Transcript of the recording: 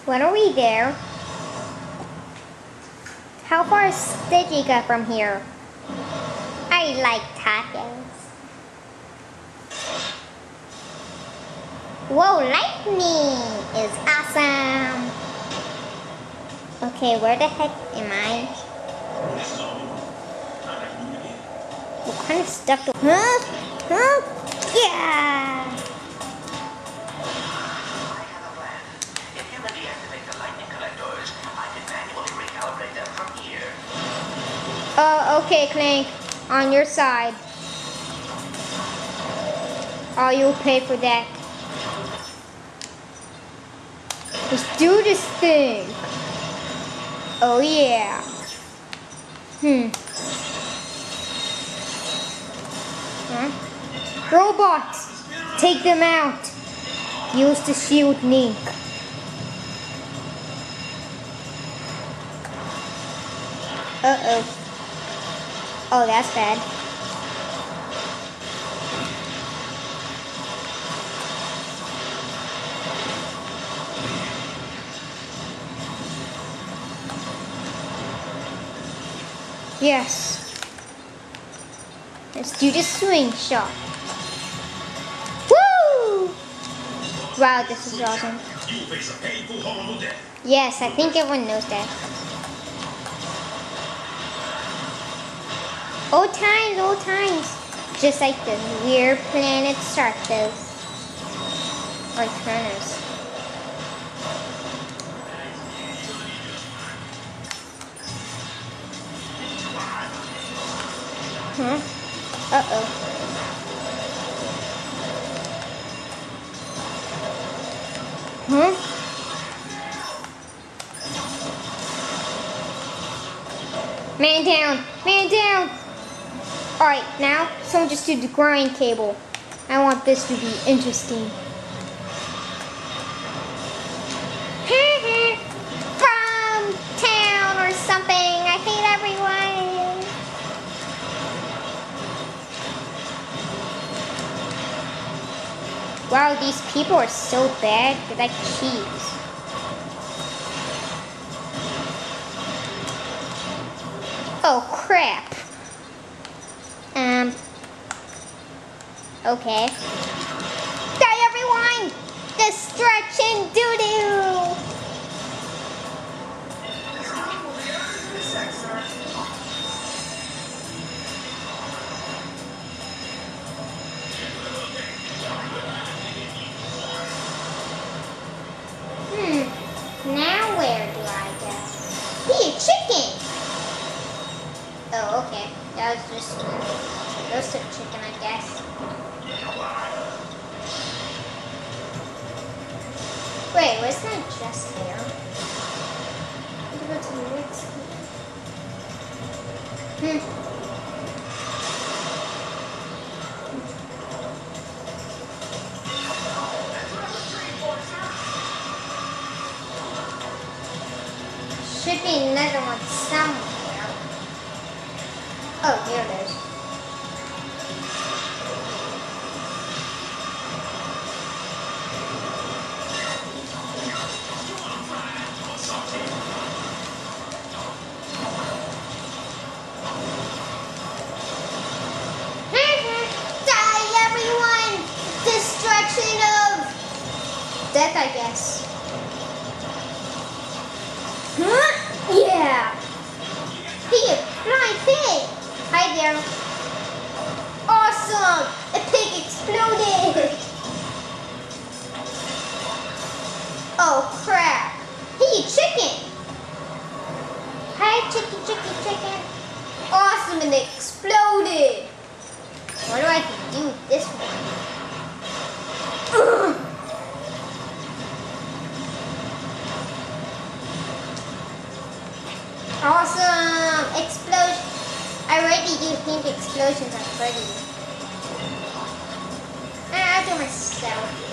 When are we there? How far is Stygia from here? I like tacos. Whoa, lightning is awesome. Okay, where the heck am I? What kind of stuff do... Huh? Yeah! If you can deactivate the lightning collectors, I can manually recalibrate them from here. Okay, Clank. On your side. You'll pay for that. Let's do this thing. Oh yeah. Huh? Robots! Take them out. Use the shield link. Uh-oh. Oh, that's bad. Yes. Let's do the swing shot. Woo! Wow, this is awesome. You face a painful, horrible death. Yes, I think everyone knows that. Old times. Just like the weird planet Sarthas. Or Kronos. Huh? Uh-oh. Huh? Man down! Man down! Alright, now someone just do the grind cable. I want this to be interesting. From town or something. I hate everyone. Wow, these people are so bad. They're like cheese. Oh crap. Okay. Die everyone! Destruction doo-doo! Now where do I go? Hey, chicken! Oh, okay. That was just roasted chicken, I guess. Wait, was that just here? Let's go to the next one. Should be another one somewhere. Oh, here it is. Die, everyone! Destruction of death, I guess. Huh? Yeah. Hey, flying pig. Hi there. Awesome! A pig exploded. Oh crap! Hey, chicken. Hi, chicken. Awesome, and it exploded. What do I have to do with this one? Awesome! Explosion! I already do think explosions are pretty. I'll do myself.